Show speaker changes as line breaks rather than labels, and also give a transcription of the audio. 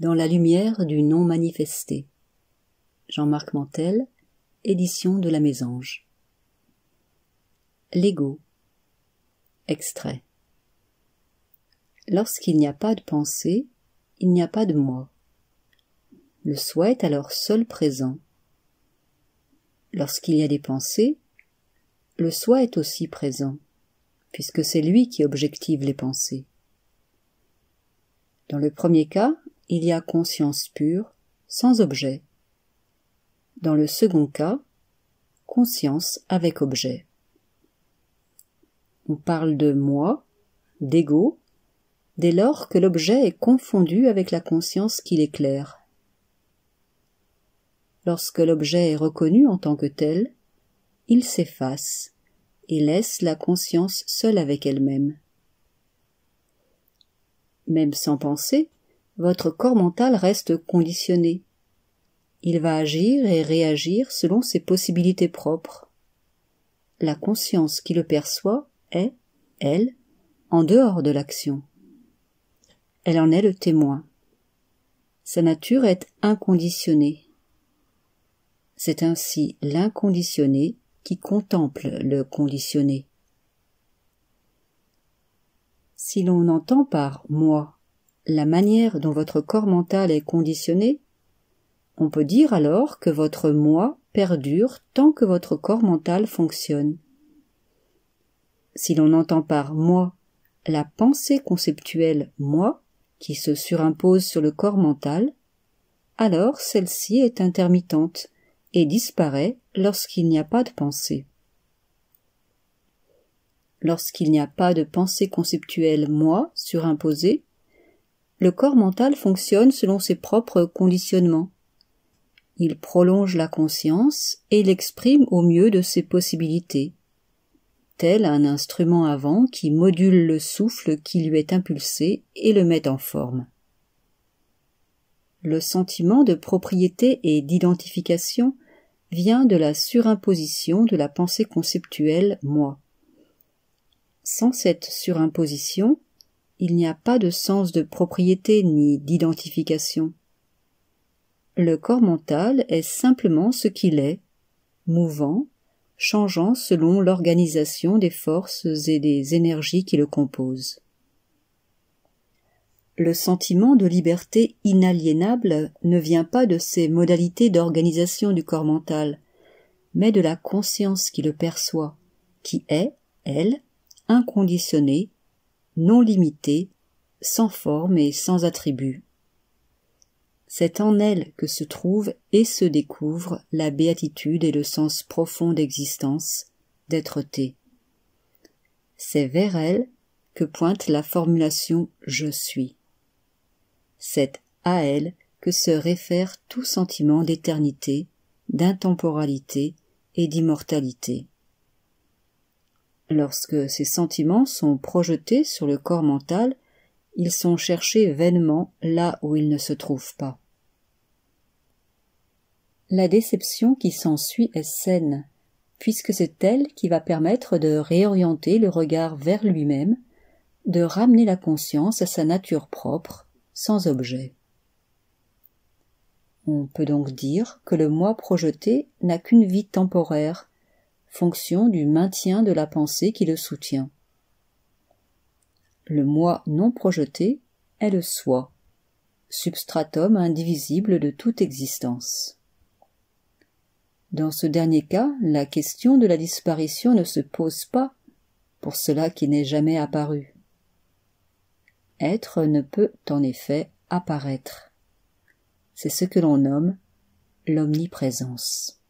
dans la lumière du non manifesté. Jean-Marc Mantel, édition de la Mésange. L'ego. Extrait. Lorsqu'il n'y a pas de pensée, il n'y a pas de moi. Le soi est alors seul présent. Lorsqu'il y a des pensées, le soi est aussi présent, puisque c'est lui qui objective les pensées. Dans le premier cas, il y a conscience pure, sans objet. Dans le second cas, conscience avec objet. On parle de moi, d'ego, dès lors que l'objet est confondu avec la conscience qui l'éclaire. Lorsque l'objet est reconnu en tant que tel, il s'efface et laisse la conscience seule avec elle-même. Même sans penser, votre corps mental reste conditionné. Il va agir et réagir selon ses possibilités propres. La conscience qui le perçoit est, elle, en dehors de l'action. Elle en est le témoin. Sa nature est inconditionnée. C'est ainsi l'inconditionné qui contemple le conditionné. Si l'on entend par « moi » la manière dont votre corps mental est conditionné, on peut dire alors que votre « moi » perdure tant que votre corps mental fonctionne. Si l'on entend par « moi » la pensée conceptuelle « moi » qui se surimpose sur le corps mental, alors celle-ci est intermittente et disparaît lorsqu'il n'y a pas de pensée. Lorsqu'il n'y a pas de pensée conceptuelle « moi » surimposée, le corps mental fonctionne selon ses propres conditionnements. Il prolonge la conscience et l'exprime au mieux de ses possibilités, tel un instrument à vent qui module le souffle qui lui est impulsé et le met en forme. Le sentiment de propriété et d'identification vient de la surimposition de la pensée conceptuelle « moi ». Sans cette surimposition, il n'y a pas de sens de propriété ni d'identification. Le corps mental est simplement ce qu'il est, mouvant, changeant selon l'organisation des forces et des énergies qui le composent. Le sentiment de liberté inaliénable ne vient pas de ces modalités d'organisation du corps mental, mais de la conscience qui le perçoit, qui est, elle, inconditionnée, non limitée, sans forme et sans attribut. C'est en elle que se trouve et se découvre la béatitude et le sens profond d'existence, d'être-té. C'est vers elle que pointe la formulation « je suis ». C'est à elle que se réfère tout sentiment d'éternité, d'intemporalité et d'immortalité. Lorsque ces sentiments sont projetés sur le corps mental, ils sont cherchés vainement là où ils ne se trouvent pas. La déception qui s'ensuit est saine, puisque c'est elle qui va permettre de réorienter le regard vers lui-même, de ramener la conscience à sa nature propre, sans objet. On peut donc dire que le moi projeté n'a qu'une vie temporaire, fonction du maintien de la pensée qui le soutient. Le moi non projeté est le soi, substratum indivisible de toute existence. Dans ce dernier cas, la question de la disparition ne se pose pas, pour cela qui n'est jamais apparu. Être ne peut en effet apparaître. C'est ce que l'on nomme l'omniprésence.